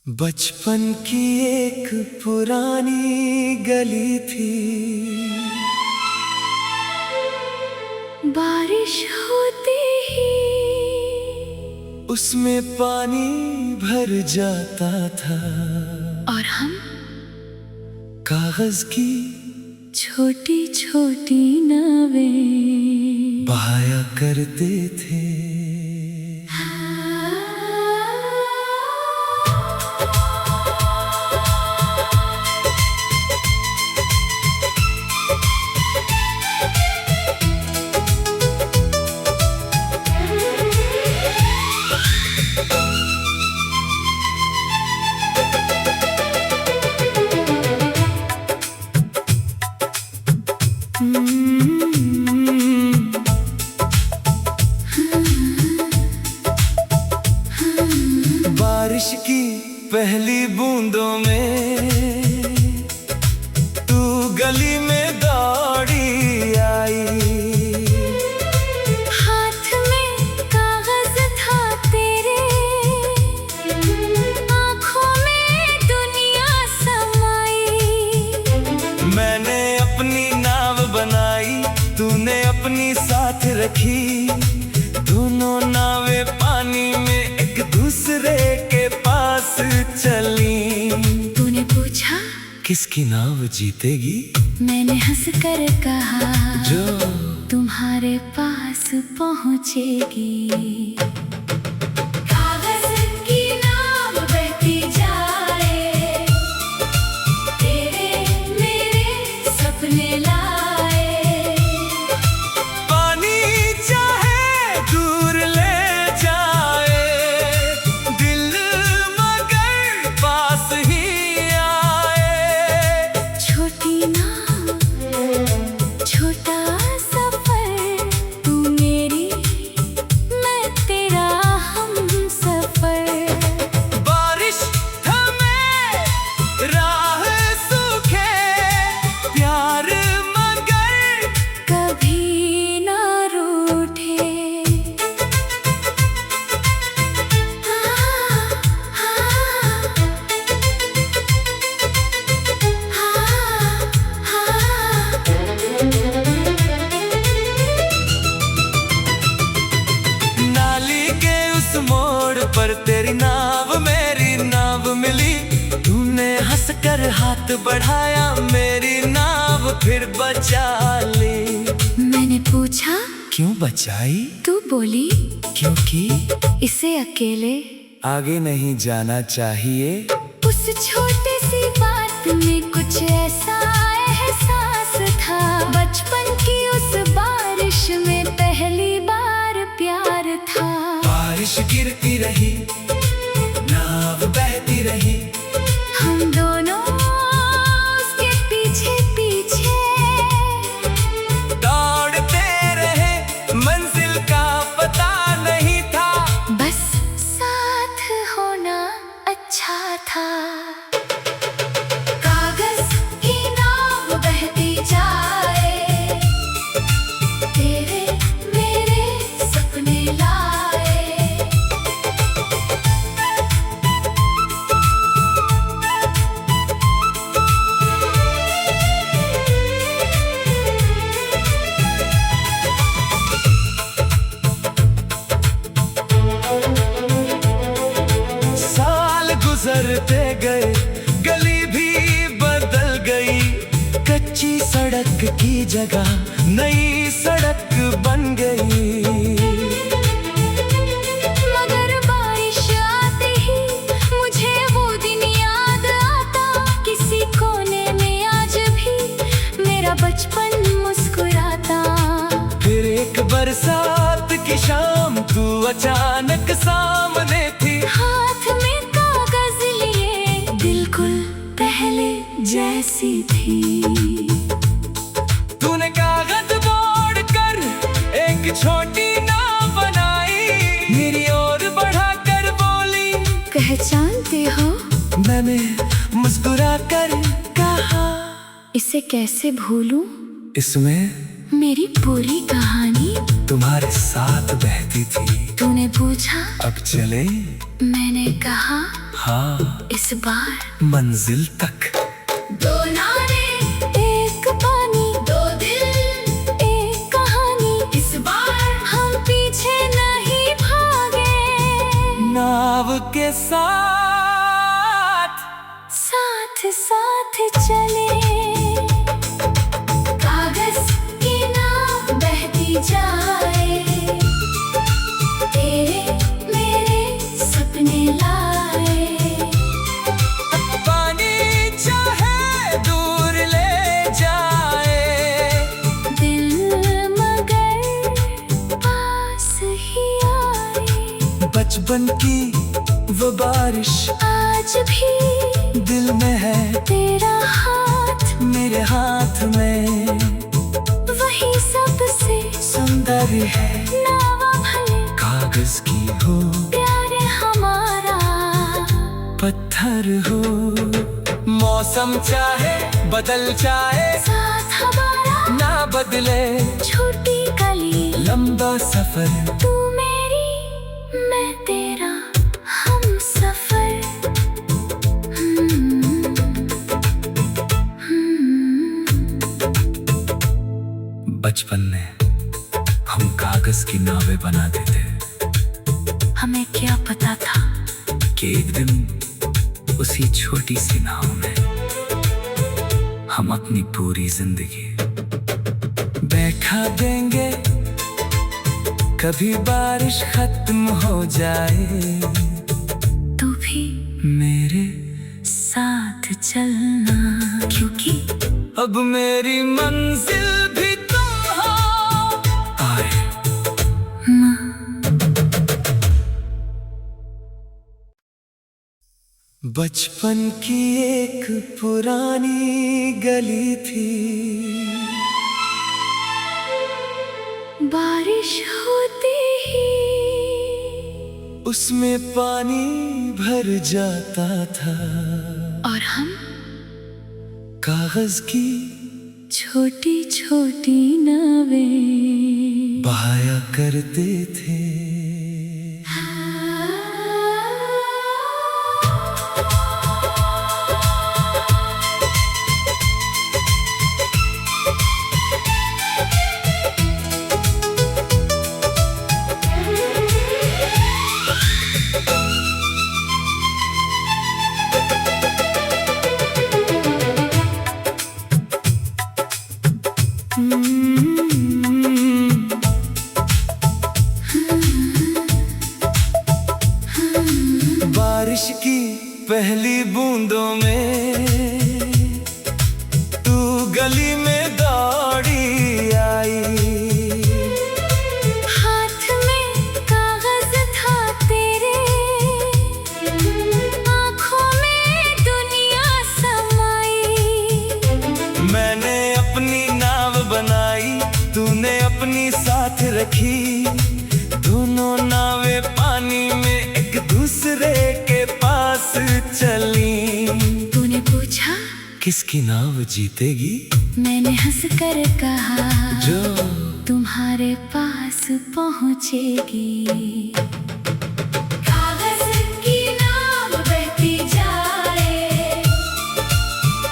बचपन की एक पुरानी गली थी, बारिश होती ही उसमें पानी भर जाता था और हम कागज की छोटी छोटी नावें बहाया करते थे। बारिश की पहली बूंदों में तू गली में दौड़ी आई, हाथ में कागज था तेरे, आँखों में दुनिया समाई। मैंने अपनी नाव बनाई, तूने अपनी साथ रखी, दोनों नावें पानी में एक दूसरे के पास चली। तूने पूछा किसकी नाव जीतेगी, मैंने हंस कर कहा जो तुम्हारे पास पहुँचेगी। कागज की नाव बहती जाए, तेरे मेरे सपने लाए। पानी चाहे दूर ले जाए, दिल मगर पास ही आए। छोटी नाव छोटा सफर, तू मेरी मैं तेरा हमसफर। बारिश थमे राह सूखे, प्यार मगर कभी ना रूठे। नाली के उस मोड़ पर तेरी नाव मेरी नाव मिली, तूने हंसकर हाथ बढ़ाया, मेरी नाव फिर बचा ली। मैंने पूछा क्यों बचाई, तू बोली क्योंकि इसे अकेले आगे नहीं जाना चाहिए। उस छोटी सी बात में कुछ ऐसा एहसास था, बचपन की उस बारिश में पहली बार प्यार था। बारिश गिरती रही, नाव बहती रही, हम दोनों उसके पीछे पीछे दौड़ते रहे, मंजिल का पता नहीं था, बस साथ होना अच्छा था। कागज की नाव बहती जाए, तेरे मेरे सपने लाए। साल गुजरते गए, गली भी बदल गई, कच्ची सड़क की जगह नई सड़क बन गई। मगर बारिश आते ही मुझे वो दिन याद आता, किसी कोने में आज भी मेरा बचपन मुस्कुराता। फिर एक बरसात की शाम तू अचानक सामने थी, हाथ में कागज लिए बिल्कुल पहले जैसी थी। तूने कागज मोड़ कर एक छोटी नाव बनाई, मेरी ओर बढ़ा कर बोली पहचानते हो, मैंने मुस्कुरा कर कहा, इसे कैसे भूलूं, इसमें मेरी पूरी कहानी तुम्हारे साथ बहती थी। तूने पूछा अब चले, मैंने कहा हाँ इस बार मंजिल तक। दो नारे एक पानी, दो दिल एक कहानी, इस बार हम पीछे नहीं भागे। नाव के साथ साथ साथ चले, कागज की नाव बहती जाए, तेरे मेरे सपने लाए। पानी चाहे दूर ले जाए, दिल मगर पास ही आए। बचपन की वो बारिश आज भी दिल में है, तेरा हाथ मेरे हाथ में। वही सबसे सुंदर है, नावा भले कागज की हो, प्यार हमारा पत्थर हो। मौसम चाहे बदल जाए, साथ हमारा ना बदले, छोटी गली लंबा सफर। तू मेरी मैं तेरा हम सफर। बचपन में हम कागज की नावें बनाते थे। हमें क्या पता था कि एक दिन उसी छोटी सी नाव में हम अपनी पूरी जिंदगी बहा देंगे। कभी बारिश खत्म हो जाए, तू भी मेरे साथ चलना, क्योंकि अब मेरी मंजिल भी तुम हो। आए बचपन की एक पुरानी गली थी, बारिश होती ही उसमें पानी भर जाता था, और हम कागज की छोटी छोटी नावें बहाया करते थे। बारिश की पहली बूंदों में तू गली में दौड़ी आई। हाथ में कागज था तेरे, आँखों में दुनिया समाई। मैंने अपनी नाव बनाई, तूने अपनी साथ रखी। दोनों नावें पानी में एक दूसरे के पास चली। तूने पूछा किसकी नाव जीतेगी, मैंने हंस कर कहा जो तुम्हारे पास पहुँचेगी। कागज की नाव बहती जाए,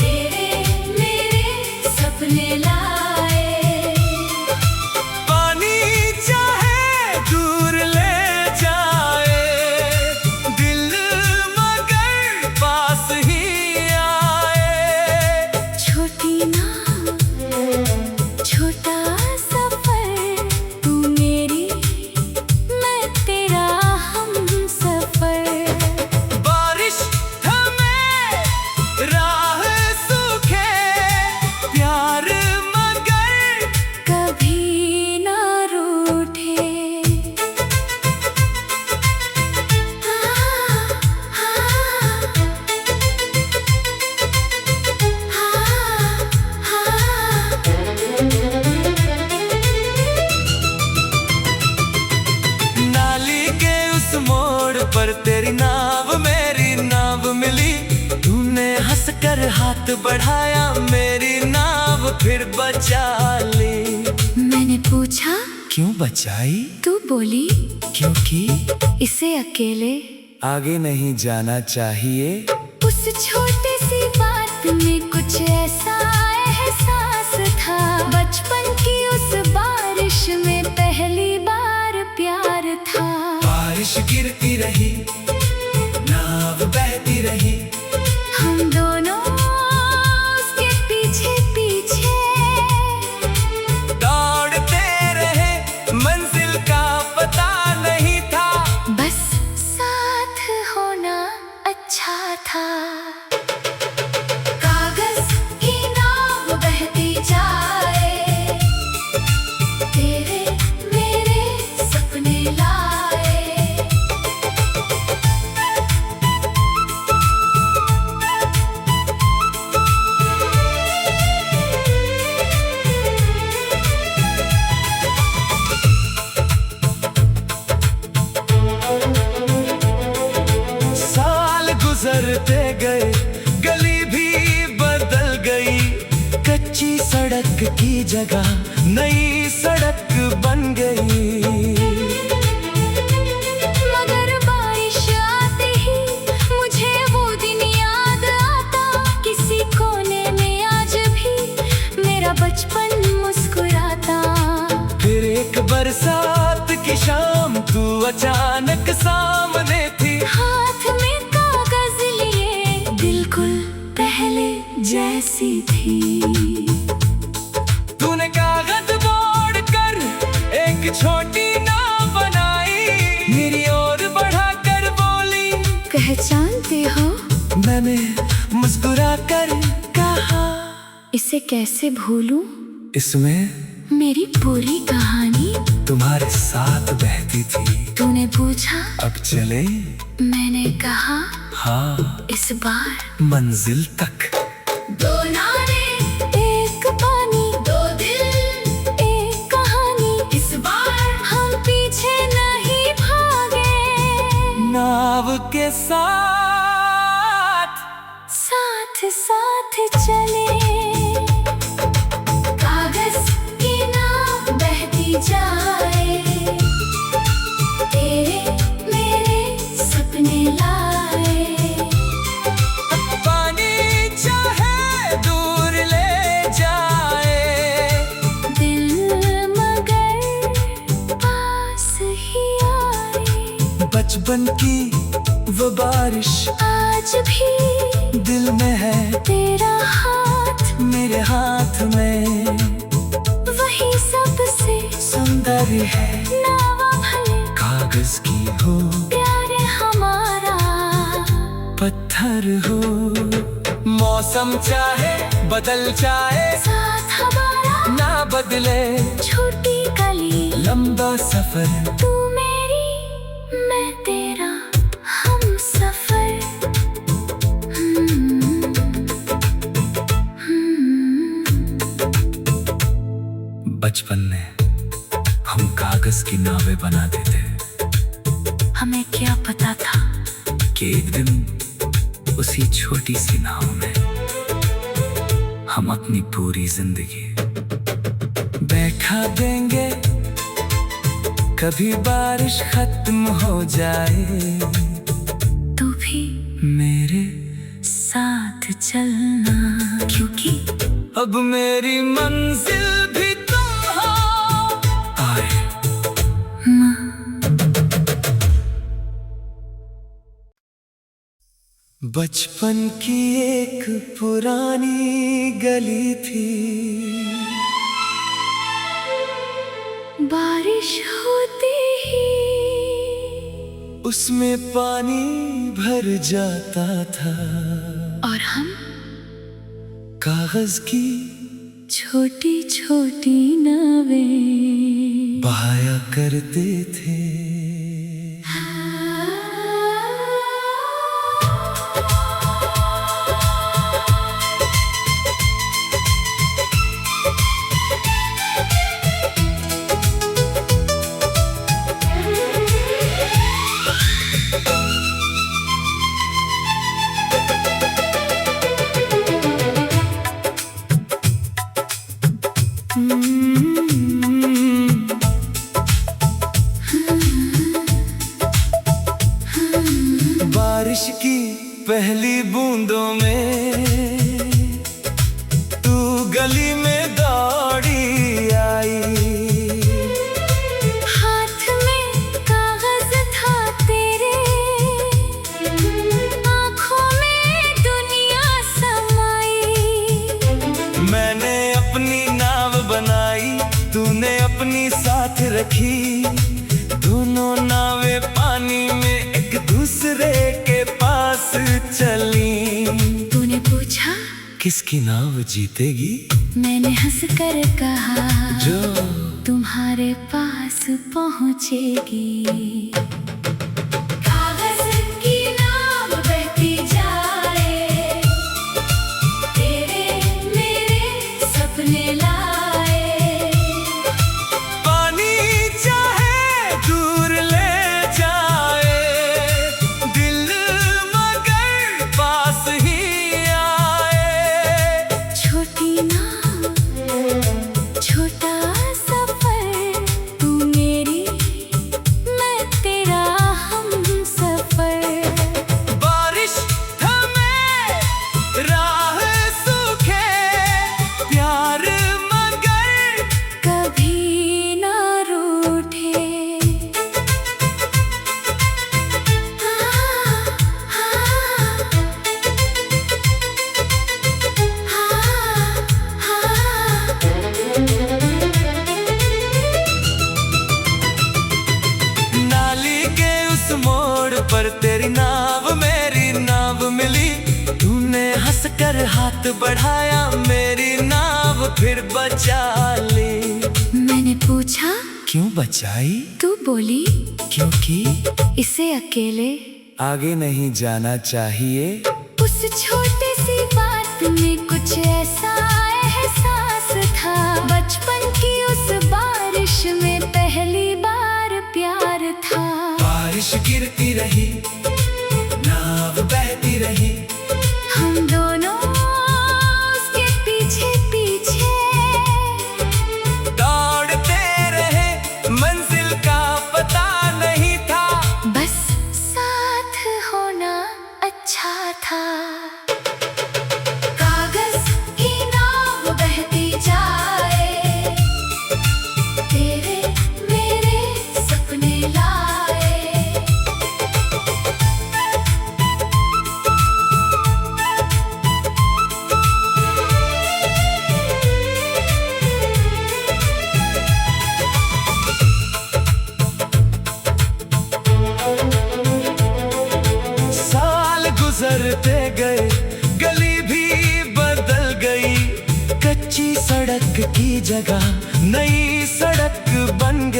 तेरे मेरे सपने लाए। पानी चाहे दूर ले जाए, दिल मगर पास ही आए। छोटी नाव छोटा सफर, तू मेरी मैं तेरा हम सफर। बारिश थमे राह सूखे, प्यार मगर कभी ना रूठे। नाली के उस मोड़ पर तेरी नाव मेरी नाव मिली। तूने हंस कर हाथ बढ़ाया, मेरी नाव फिर बचा ली। मैंने पूछा क्यों बचाई? तू बोली क्योंकि इसे अकेले आगे नहीं जाना चाहिए। उस छोटी सी बात में कुछ ऐसा एहसास था। बचपन की उस बारिश में पहली बार प्यार था। बारिश गिरती रही, नाव बहती रही, हम दोनों उसके पीछे पीछे दौड़ते रहे, मंजिल का पता नहीं था, बस साथ होना अच्छा था। कागज की नाव बहती जाए, तेरे मेरे सपने लाए। साल गुजरते गए, गली भी बदल गई, कच्ची सड़क की जगह नई सड़क बन गई। मगर बारिश आते ही मुझे वो दिन याद आता, किसी कोने में आज भी मेरा बचपन मुस्कुराता। फिर एक बरसात की शाम, तू अचानक सामने थी, हाथ में कागज लिए, बिल्कुल पहले जैसी थी। तूने कागज मोड़ कर एक छोटी नाव बनाई, मेरी ओर बढ़ा कर बोली, पहचानते हो? मैंने मुस्कुरा कर कहा, इसे कैसे भूलूं? इसमें मेरी पूरी कहानी तुम्हारे साथ बहती थी। तूने पूछा, अब चले? मैंने कहा, हाँ, इस बार मंजिल तक। दो नारे, एक पानी, दो दिल, एक कहानी। इस बार हम पीछे नहीं भागे, नाव के साथ साथ साथ चले। कागज की नाव बहती जाए, तेरे मेरे सपने लाए। पानी चाहे दूर ले जाए, दिल मगर पास ही आए। बचपन की वो बारिश आज भी दिल में है, तेरा हाथ मेरे हाथ में, वही सबसे सुंदर है। नावा भले कागज की हो, प्यार हमारा पत्थर हो, मौसम चाहे बदल जाए, साथ हमारा ना बदले, छोटी गली, लंबा सफर, तू मेरी मैं तेरा हम सफर। बचपन में हम कागज की नावें बनाते थे, हमें क्या पता था कि एक दिन उसी छोटी सी नाव में हम अपनी पूरी जिंदगी बैठा देंगे। कभी बारिश खत्म हो जाए, तू भी मेरे साथ चलना, क्योंकि अब मेरी मंजिल भी तुम हो। आए बचपन की एक पुरानी गली थी, बारिश होती ही उसमें पानी भर जाता था, और हम कागज की छोटी छोटी नावें बहाया करते थे। बारिश की पहली बूंदों में तू गली में दौड़ी आई। हाथ में कागज था तेरे, आँखों में दुनिया समाई। मैंने अपनी नाव बनाई, तूने अपनी साथ रखी। दोनों नावें पानी में एक दूसरे के पास चली। तूने पूछा किसकी नाव जीतेगी? मैंने हंस कर कहा जो तुम्हारे पास पहुँचेगी। कागज की नाव बहती जाए, तेरे मेरे सपने लाए। पानी चाहे दूर ले जाए, दिल मगर पास ही आए। छोटी नाव छोटा सफर, तू मेरी मैं तेरा हमसफर। बारिश थमे राह सूखे, प्यार मगर कभी ना रूठे। नाली के उस मोड़ पर तेरी नाव मेरी नाव मिली। तूने हंस कर हाथ बढ़ाया, मेरी नाव फिर बचा ली। मैंने पूछा क्यों बचाई? तू बोली क्योंकि इसे अकेले आगे नहीं जाना चाहिए। उस छोटी सी बात में कुछ ऐसा एहसास था। बचपन की उस बारिश में पहली बार प्यार था। बारिश गिरती रही, नाव बहती रही। हम दोनों उसके पीछे पीछे दौड़ते रहे, मंजिल का पता नहीं था। बस साथ होना अच्छा था। कागज की नाव बहती जाए, तेरे मेरे सपने लाए। साल गुजरते गए, गली भी बदल गई। कच्ची सड़क की जगह नई सड़क बन